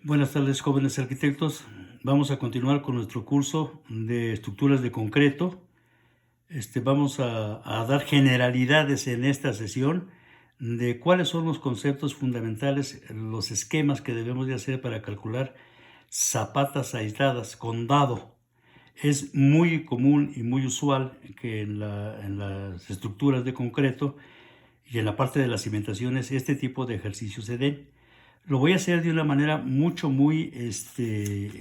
Buenas tardes, jóvenes arquitectos. Vamos a continuar con nuestro curso de estructuras de concreto. Vamos a dar generalidades en esta sesión de cuáles son los conceptos fundamentales, los esquemas que debemos de hacer para calcular zapatas aisladas con dado. Es muy común y muy usual que en las estructuras de concreto y en la parte de las cimentaciones este tipo de ejercicios se den. Lo voy a hacer de una manera muy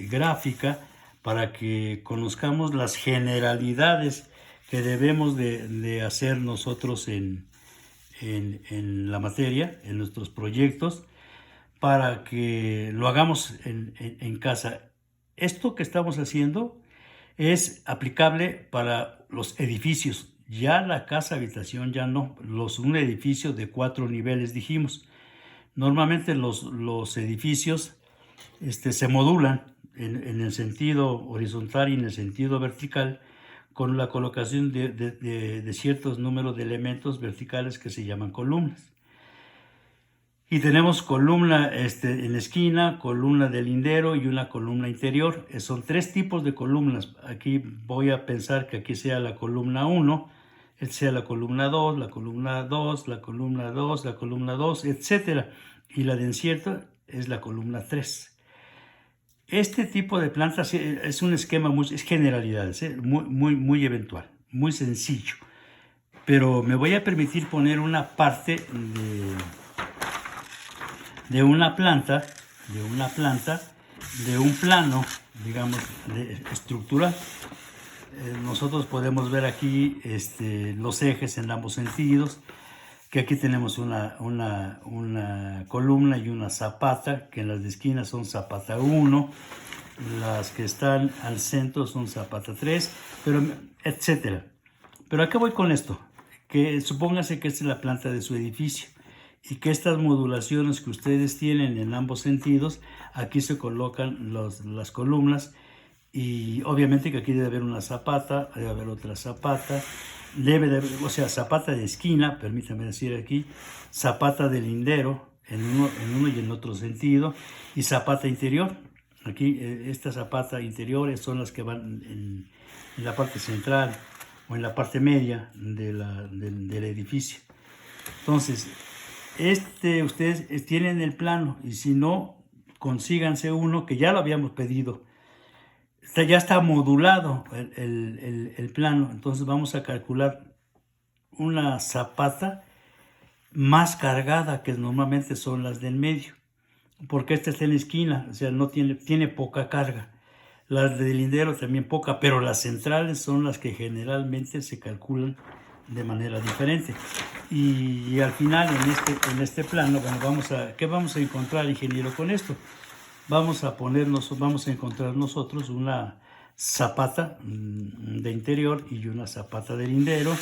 gráfica para que conozcamos las generalidades que debemos de hacer nosotros en la materia, en nuestros proyectos, para que lo hagamos en casa. Esto que estamos haciendo es aplicable para los edificios. Ya la casa habitación ya no. Un edificio de 4 niveles dijimos. Normalmente los edificios se modulan en el sentido horizontal y en el sentido vertical con la colocación de ciertos números de elementos verticales que se llaman columnas. Y tenemos columna en la esquina, columna de lindero y una columna interior. Son 3 tipos de columnas. Aquí voy a pensar que aquí sea la columna 1, sea la columna 2, la columna 2, la columna 2, la columna 2, etc. Y la de encierro es la columna 3. Este tipo de plantas es un esquema, es generalidades, muy eventual, muy sencillo. Pero me voy a permitir poner una parte de una planta, de un plano, digamos, estructural. Nosotros podemos ver aquí los ejes en ambos sentidos, que aquí tenemos una columna y una zapata, que en las de esquina son zapata 1, las que están al centro son zapata 3, etc. Pero acá voy con esto, que supóngase que esta es la planta de su edificio y que estas modulaciones que ustedes tienen en ambos sentidos, aquí se colocan las columnas y obviamente que aquí debe haber una zapata, debe haber otra zapata, o sea, zapata de esquina, permítanme decir aquí, zapata de lindero en uno y en otro sentido, y zapata interior. Aquí estas zapatas interiores son las que van en la parte central o en la parte media del edificio. Entonces, ustedes tienen el plano y si no, consíganse uno que ya lo habíamos pedido. Ya está modulado el plano, entonces vamos a calcular una zapata más cargada que normalmente son las del medio, porque esta está en la esquina, o sea, no tiene poca carga. Las de lindero también poca, pero las centrales son las que generalmente se calculan de manera diferente. Y al final en este plano, bueno, ¿qué vamos a encontrar, ingeniero, con esto? Vamos a encontrar nosotros una zapata de interior y una zapata de lindero,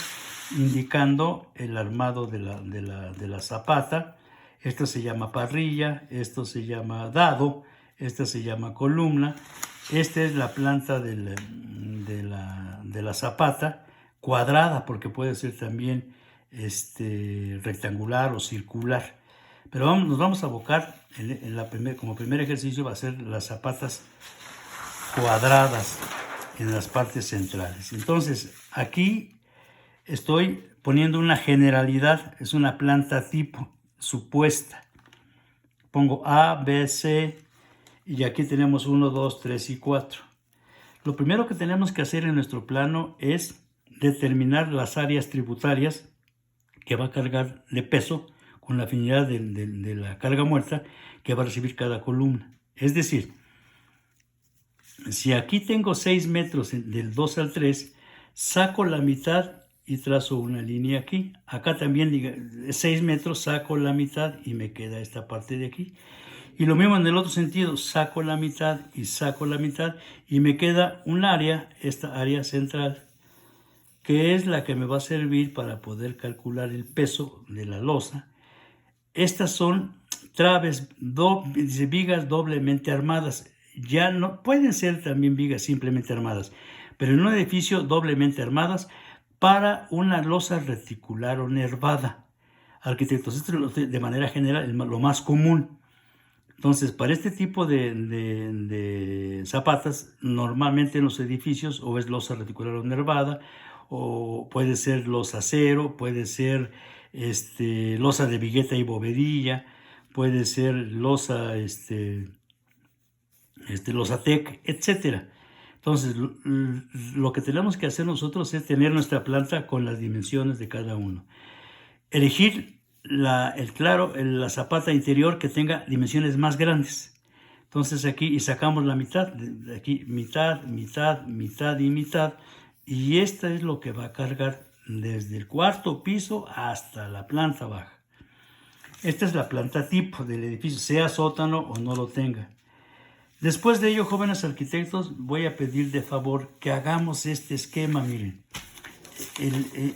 indicando el armado de la zapata. Esto se llama parrilla, esto se llama dado, esta se llama columna. Esta es la planta de la zapata, cuadrada, porque puede ser también rectangular o circular. Pero nos vamos a abocar como primer ejercicio va a ser las zapatas cuadradas en las partes centrales. Entonces, aquí estoy poniendo una generalidad, es una planta tipo supuesta. Pongo A, B, C y aquí tenemos 1, 2, 3 y 4. Lo primero que tenemos que hacer en nuestro plano es determinar las áreas tributarias que va a cargar de peso con la afinidad de la carga muerta que va a recibir cada columna. Es decir, si aquí tengo 6 metros del 2 al 3, saco la mitad y trazo una línea aquí. Acá también 6 metros, saco la mitad y me queda esta parte de aquí. Y lo mismo en el otro sentido, saco la mitad y me queda un área, esta área central, que es la que me va a servir para poder calcular el peso de la losa. Estas son vigas doblemente armadas. Ya no pueden ser también vigas simplemente armadas, pero en un edificio doblemente armadas para una losa reticular o nervada. Arquitectos, esto es de manera general lo más común. Entonces, para este tipo de zapatas, normalmente en los edificios o es losa reticular o nervada, o puede ser losa acero, puede ser losa de vigueta y bovedilla, puede ser losa, losa tec, etcétera. Entonces, lo que tenemos que hacer nosotros es tener nuestra planta con las dimensiones de cada uno. Elegir la zapata interior que tenga dimensiones más grandes. Entonces aquí y sacamos la mitad, de aquí mitad, mitad, mitad y mitad. Y esta es lo que va a cargar desde el cuarto piso hasta la planta baja. Esta es la planta tipo del edificio, sea sótano o no lo tenga. Después de ello, jóvenes arquitectos, voy a pedir de favor que hagamos este esquema, miren.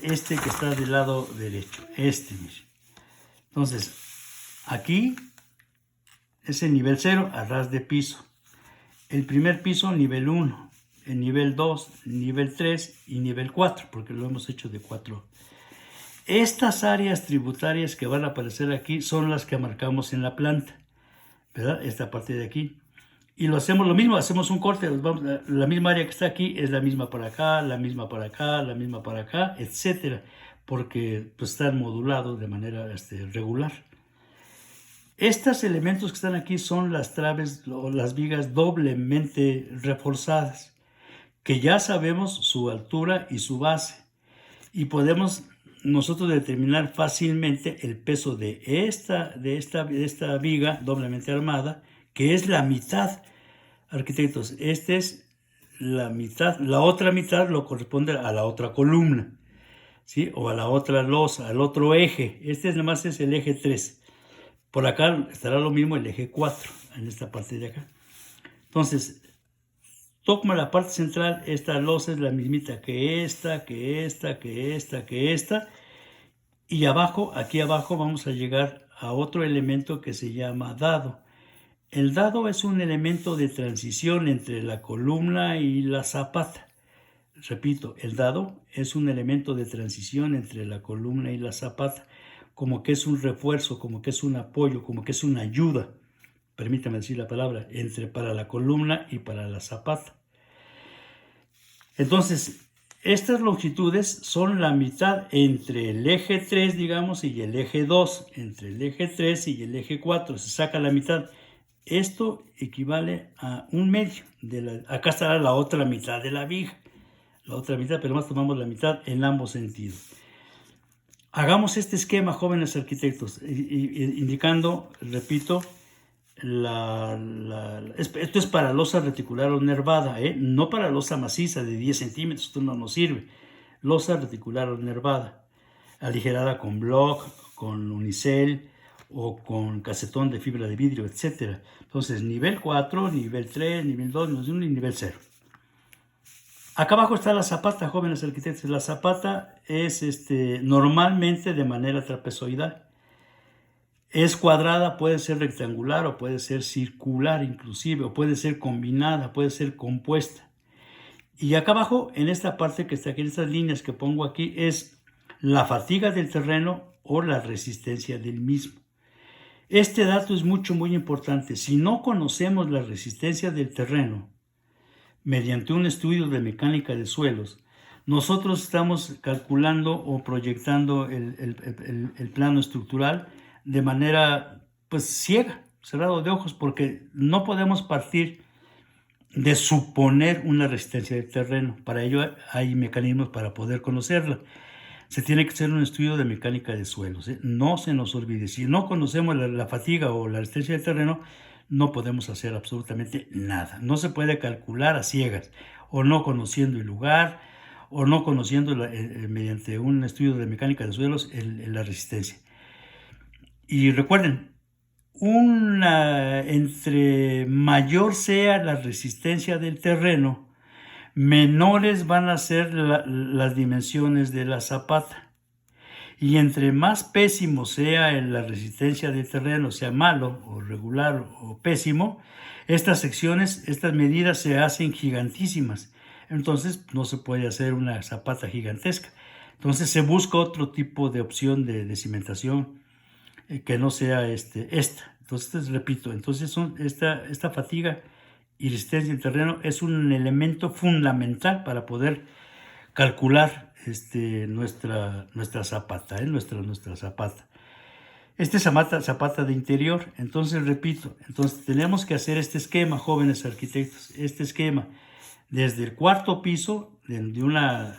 Este que está del lado derecho, miren. Entonces, aquí es el nivel 0 a ras de piso. El primer piso, nivel 1. El nivel 2, nivel 3 y nivel 4, porque lo hemos hecho de 4. Estas áreas tributarias que van a aparecer aquí son las que marcamos en la planta, ¿verdad? Esta parte de aquí. Y lo hacemos lo mismo, hacemos un corte, la misma área que está aquí es la misma para acá, la misma para acá, la misma para acá, etcétera, porque pues, están modulados de manera regular. Estos elementos que están aquí son las traves o las vigas doblemente reforzadas, que ya sabemos su altura y su base, y podemos nosotros determinar fácilmente el peso de esta viga doblemente armada, que es la mitad. Arquitectos, esta es la mitad, la otra mitad lo corresponde a la otra columna, ¿sí? O a la otra losa, al otro eje. Este nada más es el eje 3. Por acá estará lo mismo el eje 4, en esta parte de acá. Entonces, toma la parte central, esta losa es la mismita que esta, que esta, que esta, que esta. Y abajo, aquí abajo vamos a llegar a otro elemento que se llama dado. El dado es un elemento de transición entre la columna y la zapata. Repito, el dado es un elemento de transición entre la columna y la zapata, como que es un refuerzo, como que es un apoyo, como que es una ayuda, permítame decir la palabra, para la columna y para la zapata. Entonces, estas longitudes son la mitad entre el eje 3, digamos, y el eje 2, entre el eje 3 y el eje 4, se saca la mitad. Esto equivale a un medio. Acá estará la otra mitad de la viga. La otra mitad, pero más tomamos la mitad en ambos sentidos. Hagamos este esquema, jóvenes arquitectos, indicando, repito, esto es para losa reticular o nervada, no para losa maciza de 10 centímetros, esto no nos sirve. Losa reticular o nervada, aligerada con block, con unicel, o con casetón de fibra de vidrio, etc. Entonces, nivel 4, nivel 3, nivel 2, nivel 1 y nivel 0. Acá abajo está la zapata, jóvenes arquitectos. La zapata es normalmente de manera trapezoidal. Es cuadrada, puede ser rectangular o puede ser circular inclusive, o puede ser combinada, puede ser compuesta. Y acá abajo, en esta parte que está aquí, en estas líneas que pongo aquí, es la fatiga del terreno o la resistencia del mismo. Este dato es muy importante. Si no conocemos la resistencia del terreno mediante un estudio de mecánica de suelos, nosotros estamos calculando o proyectando el plano estructural de manera ciega, cerrado de ojos, porque no podemos partir de suponer una resistencia del terreno. Para ello hay mecanismos para poder conocerla. Se tiene que hacer un estudio de mecánica de suelos. No se nos olvide, si no conocemos la fatiga o la resistencia del terreno, no podemos hacer absolutamente nada. No se puede calcular a ciegas, o no conociendo el lugar, o no conociendo mediante un estudio de mecánica de suelos la resistencia. Y recuerden, entre mayor sea la resistencia del terreno, menores van a ser las dimensiones de la zapata. Y entre más pésimo sea la resistencia del terreno, sea malo o regular o pésimo, estas medidas se hacen gigantísimas. Entonces no se puede hacer una zapata gigantesca. Entonces se busca otro tipo de opción de cimentación que no sea esta. Entonces, repito, entonces esta fatiga y resistencia del terreno es un elemento fundamental para poder calcular nuestra zapata, nuestra zapata. Este es zapata de interior. Entonces, repito, entonces tenemos que hacer este esquema, jóvenes arquitectos, este esquema desde el cuarto piso de una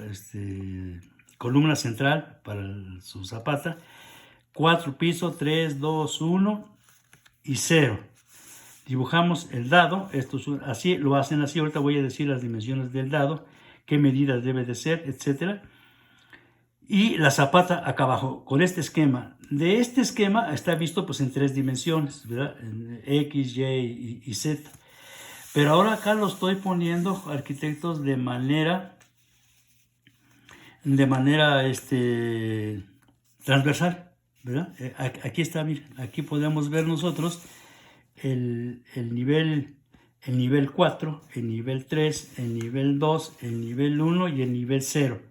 columna central para su zapata, 4 pisos, 3, 2, 1 y 0. Dibujamos el dado, así lo hacen así. Ahorita voy a decir las dimensiones del dado, qué medidas debe de ser, etcétera. Y la zapata acá abajo, con este esquema. De este esquema está visto pues en 3 dimensiones, ¿verdad? En X, Y y Z. Pero ahora acá lo estoy poniendo, arquitectos, de manera transversal, ¿verdad? Aquí está, miren, aquí podemos ver nosotros el nivel 4, el nivel 3, el nivel 2, el nivel 1 y el nivel 0.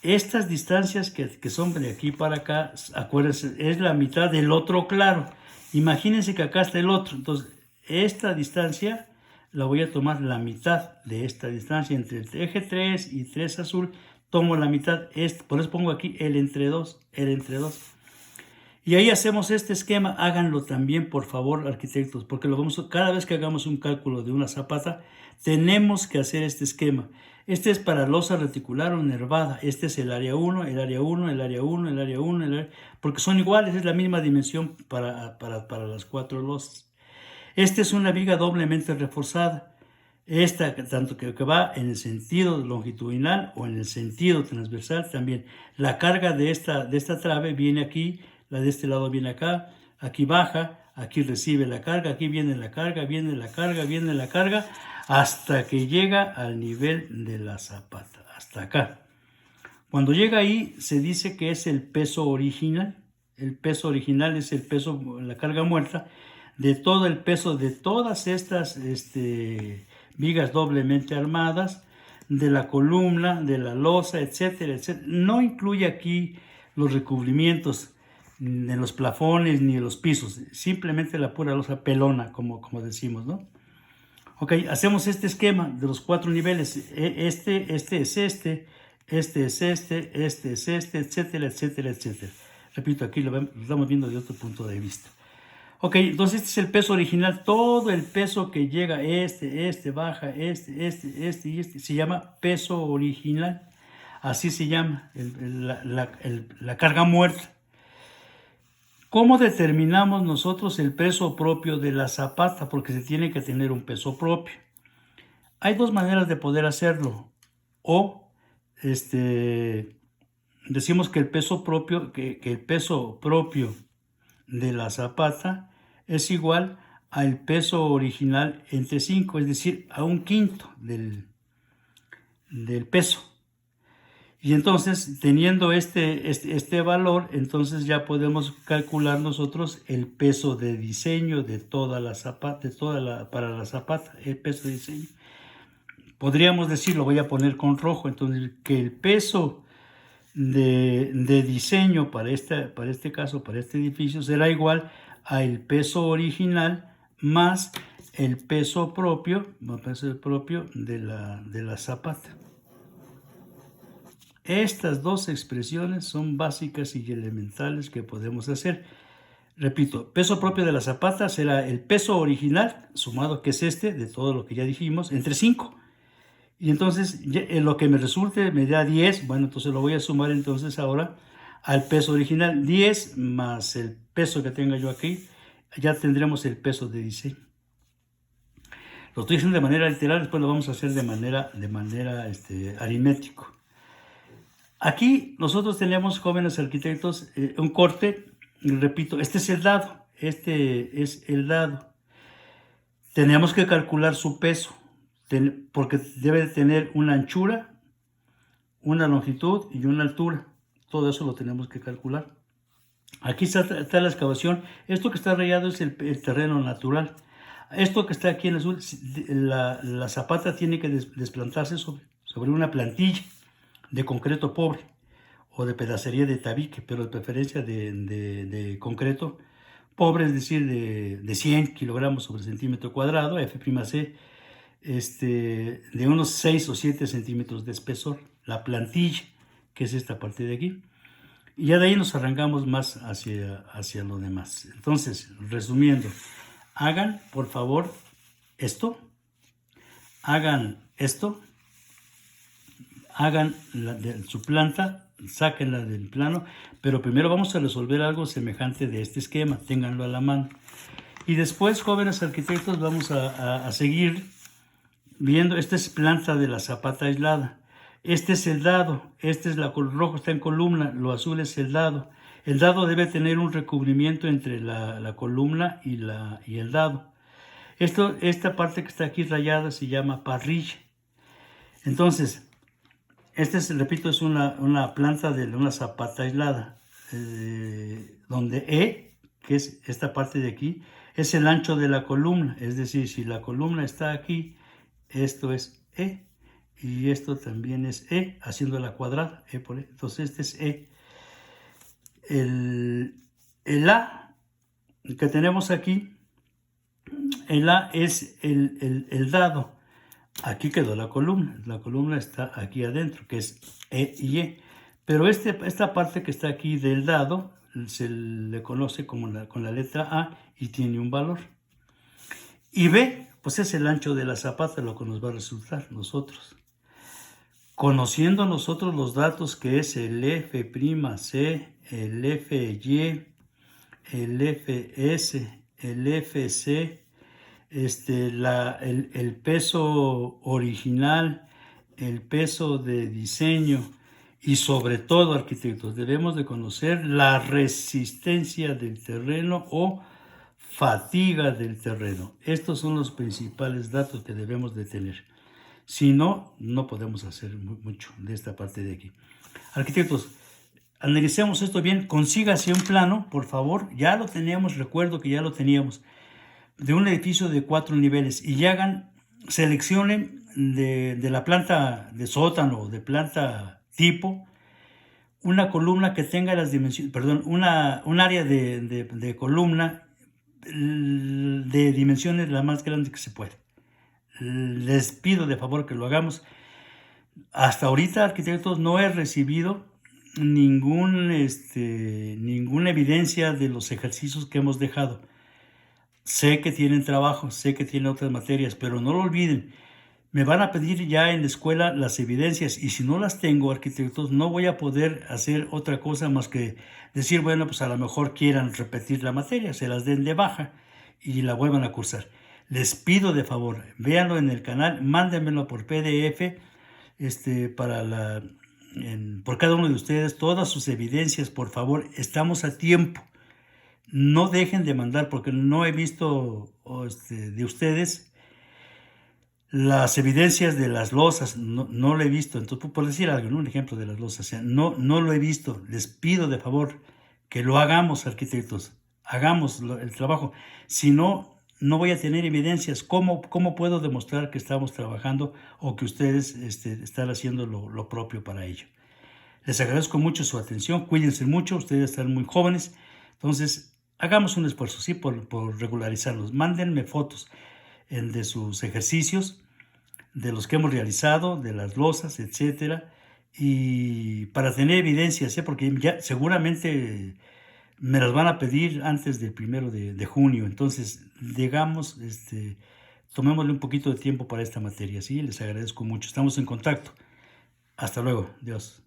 Estas distancias que son de aquí para acá, acuérdense, es la mitad del otro claro. Imagínense que acá está el otro. Entonces, esta distancia la voy a tomar la mitad de esta distancia entre el eje 3 y 3 azul. Tomo la mitad, por eso pongo aquí el entre 2, Y ahí hacemos este esquema. Háganlo también, por favor, arquitectos, porque cada vez que hagamos un cálculo de una zapata, tenemos que hacer este esquema. Este es para losa reticular o nervada. Este es el área 1, el área 1, el área 1, el área 1, porque son iguales, es la misma dimensión para las 4 losas. Esta es una viga doblemente reforzada. Esta, tanto que va en el sentido longitudinal o en el sentido transversal también. La carga de esta trave viene aquí, la de este lado viene acá, aquí baja, aquí recibe la carga, aquí viene la carga, viene la carga, viene la carga, hasta que llega al nivel de la zapata, hasta acá. Cuando llega ahí, se dice que es el peso original. El peso original es el peso, la carga muerta, de todo el peso de todas estas vigas doblemente armadas, de la columna, de la losa, etcétera, etcétera. No incluye aquí los recubrimientos de los plafones ni de los pisos, simplemente la pura losa pelona, como decimos, ¿no? Ok, hacemos este esquema de los 4 niveles. Este es este es este, etcétera, etcétera, etcétera. Repito, aquí lo estamos viendo de otro punto de vista. Ok, entonces este es el peso original. Todo el peso que llega, baja, y se llama peso original. Así se llama la carga muerta. ¿Cómo determinamos nosotros el peso propio de la zapata? Porque se tiene que tener un peso propio. Hay 2 maneras de poder hacerlo. O decimos que el peso propio de la zapata es igual al peso original entre 5, es decir, a 1/5 del peso. Y entonces, teniendo este valor, entonces ya podemos calcular nosotros el peso de diseño de toda la zapata, para la zapata, el peso de diseño. Podríamos decir, lo voy a poner con rojo, entonces que el peso de diseño para este caso, para este edificio, será igual al peso original más el peso propio de la zapata. Estas 2 expresiones son básicas y elementales que podemos hacer. Repito, peso propio de la zapata será el peso original, sumado, que es de todo lo que ya dijimos, entre 5. Y entonces lo que me resulte me da 10, bueno, entonces lo voy a sumar entonces ahora al peso original. 10 más el peso que tenga yo aquí, ya tendremos el peso de diseño. Lo estoy haciendo de manera literal, después lo vamos a hacer de manera aritmético. Aquí nosotros tenemos, jóvenes arquitectos, un corte, y repito, este es el dado. Tenemos que calcular su peso, porque debe de tener una anchura, una longitud y una altura. Todo eso lo tenemos que calcular. Aquí está la excavación. Esto que está rayado es el terreno natural. Esto que está aquí en azul, la zapata tiene que desplantarse sobre una plantilla de concreto pobre o de pedacería de tabique, pero de preferencia de concreto pobre, es decir, de 100 kilogramos sobre centímetro cuadrado, F'C, de unos 6 o 7 centímetros de espesor, la plantilla, que es esta parte de aquí. Y ya de ahí nos arrancamos más hacia lo demás. Entonces, resumiendo, hagan, por favor, esto, hagan esto, hagan su planta, sáquenla del plano, pero primero vamos a resolver algo semejante de este esquema, ténganlo a la mano. Y después, jóvenes arquitectos, vamos a seguir viendo. Esta es planta de la zapata aislada. Este es el dado, el rojo está en columna, lo azul es el dado. El dado debe tener un recubrimiento entre la columna y el dado. Esta parte que está aquí rayada se llama parrilla. Entonces, repito, es una planta de una zapata aislada, donde E, que es esta parte de aquí, es el ancho de la columna. Es decir, si la columna está aquí, esto es E, y esto también es E, haciendo la cuadrada, E por E. Entonces este es E. El A que tenemos aquí, el A es el dado. Aquí quedó la columna está aquí adentro, que es E y E. Pero esta parte que está aquí del dado se le conoce con la letra A y tiene un valor. Y B, pues es el ancho de la zapata, lo que nos va a resultar nosotros. Conociendo nosotros los datos que es el F'C, el Fy, el Fs, el Fc, el peso original, el peso de diseño y sobre todo, arquitectos, debemos de conocer la resistencia del terreno o fatiga del terreno. Estos son los principales datos que debemos de tener. Si no, no podemos hacer mucho de esta parte de aquí. Arquitectos, analicemos esto bien. Consígase un plano, por favor. Ya lo teníamos, recuerdo que ya lo teníamos, de un edificio de 4 niveles. Y seleccionen de la planta de sótano o de planta tipo, una columna que tenga las dimensiones, perdón, un área de columna de dimensiones la más grande que se puede. Les pido de favor que lo hagamos. Hasta ahorita, arquitectos, no he recibido ninguna evidencia de los ejercicios que hemos dejado. Sé que tienen trabajo, sé que tienen otras materias, pero no lo olviden. Me van a pedir ya en la escuela las evidencias y si no las tengo, arquitectos, no voy a poder hacer otra cosa más que decir, bueno, pues a lo mejor quieran repetir la materia, se las den de baja y la vuelvan a cursar. Les pido de favor, véanlo en el canal, mándenmelo por PDF, por cada uno de ustedes, todas sus evidencias, por favor, estamos a tiempo. No dejen de mandar porque no he visto de ustedes las evidencias de las losas, no lo he visto. Entonces, por decir algo, ¿no? Un ejemplo de las losas, o sea, no lo he visto. Les pido de favor que lo hagamos, arquitectos, hagamos el trabajo. Si no, no voy a tener evidencias. ¿Cómo puedo demostrar que estamos trabajando o que ustedes están haciendo lo propio para ello? Les agradezco mucho su atención, cuídense mucho, ustedes están muy jóvenes, entonces hagamos un esfuerzo, ¿sí? por regularizarlos. Mándenme fotos de sus ejercicios, de los que hemos realizado, de las losas, etcétera, y para tener evidencias, porque ya seguramente me las van a pedir antes del 1 de junio, entonces tomémosle un poquito de tiempo para esta materia, ¿sí? Les agradezco mucho, estamos en contacto. Hasta luego, Dios.